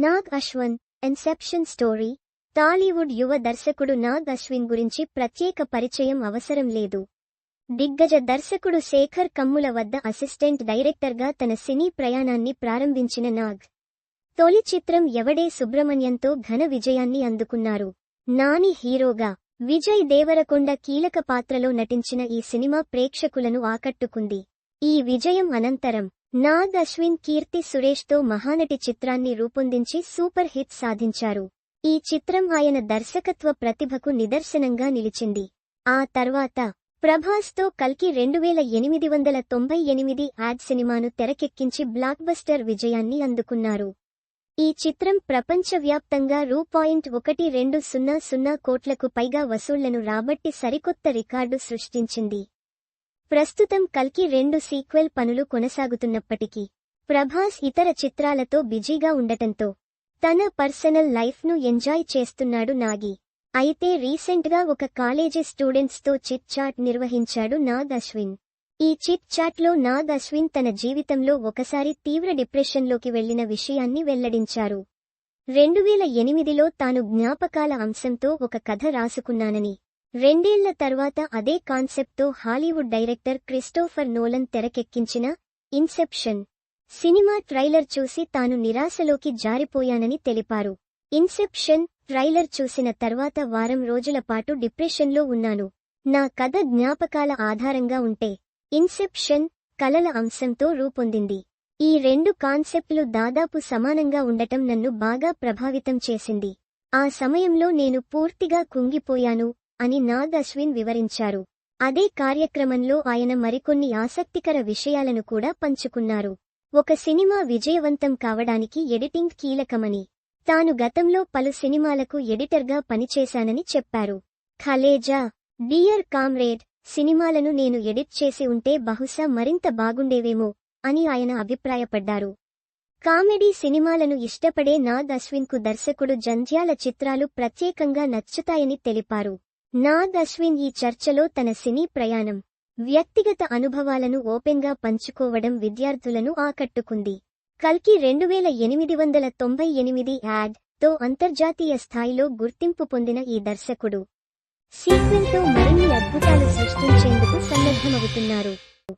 Nag Ashwin inception story. Tollywood యువ దర్శకుడు నాగ్ అశ్విన్ గురించి ప్రత్యేక పరిచయం అవసరం లేదు. దిగ్గజ దర్శకుడు శేఖర్ కమ్ముల వద్ద అసిస్టెంట్ డైరెక్టర్గా తన సినీ ప్రయాణాన్ని ప్రారంభించిన నాగ్ తొలి చిత్రం ఎవడే సుబ్రమణ్యంతో ఘన విజయాన్ని అందుకున్నారు. నాని హీరోగా విజయ్ దేవరకొండ కీలక పాత్రలో నటించిన ఈ సినిమా ప్రేక్షకులను ఆకట్టుకుంది. ఈ విజయం అనంతరం నాగ్ అశ్విన్ కీర్తి సురేష్తో మహానటి చిత్రాన్ని రూపొందించి సూపర్ హిట్ సాధించారు. ఈ చిత్రం ఆయన దర్శకత్వ ప్రతిభకు నిదర్శనంగా నిలిచింది. ఆ తర్వాత ప్రభాస్తో కల్కి 2898 యాడ్ సినిమాను తెరకెక్కించి బ్లాక్బస్టర్ విజయాన్ని అందుకున్నారు. ఈ చిత్రం ప్రపంచవ్యాప్తంగా రూ.120 కోట్లకు పైగా వసూళ్లను రాబట్టి సరికొత్త రికార్డు సృష్టించింది. ప్రస్తుతం కల్కి 2 సీక్వెల్ పనులు కొనసాగుతున్నప్పటికీ ప్రభాస్ ఇతర చిత్రాలతో బిజీగా ఉండటంతో తన పర్సనల్ లైఫ్ను ఎంజాయ్ చేస్తున్నాడు నాగి. అయితే రీసెంట్గా ఒక కాలేజీ స్టూడెంట్స్తో చిట్ చాట్ నిర్వహించాడు నాగ్ అశ్విన్. ఈ చిట్ చాట్లో నాగ్ అశ్విన్ తన జీవితంలో ఒకసారి తీవ్ర డిప్రెషన్లోకి వెళ్లిన విషయాన్ని వెల్లడించారు. 2008లో తాను జ్ఞాపకాల అంశంతో ఒక కథ రాసుకున్నానని, 2 ఏళ్ల తర్వాత అదే కాన్సెప్ట్తో హాలీవుడ్ డైరెక్టర్ క్రిస్టోఫర్ నోలన్ తెరకెక్కించిన ఇన్సెప్షన్ సినిమా ట్రైలర్ చూసి తాను నిరాశలోకి జారిపోయానని తెలిపారు. ఇన్సెప్షన్ ట్రైలర్ చూసిన తర్వాత వారం రోజుల పాటు డిప్రెషన్లో ఉన్నాను. నా కథ జ్ఞాపకాల ఆధారంగా ఉంటే ఇన్సెప్షన్ కలల అంశంతో రూపొందింది. ఈ 2 కాన్సెప్ట్లు దాదాపు సమానంగా ఉండటం నన్ను బాగా ప్రభావితం చేసింది. ఆ సమయంలో నేను పూర్తిగా కుంగిపోయాను అని నాగ్ అశ్విన్ వివరించారు. అదే కార్యక్రమంలో ఆయన మరికొన్ని ఆసక్తికర విషయాలను కూడా పంచుకున్నారు. ఒక సినిమా విజయవంతం కావడానికి ఎడిటింగ్ కీలకమని, తాను గతంలో పలు సినిమాలకు ఎడిటర్గా పనిచేశానని చెప్పారు. ఖలేజా, డియర్ కామ్రేడ్ సినిమాలను నేను ఎడిట్ చేసి ఉంటే బహుశా మరింత బాగుండేవేమో అని ఆయన అభిప్రాయపడ్డారు. కామెడీ సినిమాలను ఇష్టపడే నాగ్ అశ్విన్కు దర్శకుడు జంధ్యాల చిత్రాలు ప్రత్యేకంగా నచ్చుతాయని తెలిపారు. నాగ్ అశ్విన్ ఈ చర్చలో తన సినీ ప్రయాణం, వ్యక్తిగత అనుభవాలను ఓపెన్గా పంచుకోవడం విద్యార్థులను ఆకట్టుకుంది. కల్కి 2898 యాడ్ తో అంతర్జాతీయ స్థాయిలో గుర్తింపు పొందిన ఈ దర్శకుడు సీక్వెల్తో మరిన్ని అద్భుతాలు సృష్టించేందుకు సన్నద్ధమవుతున్నారు.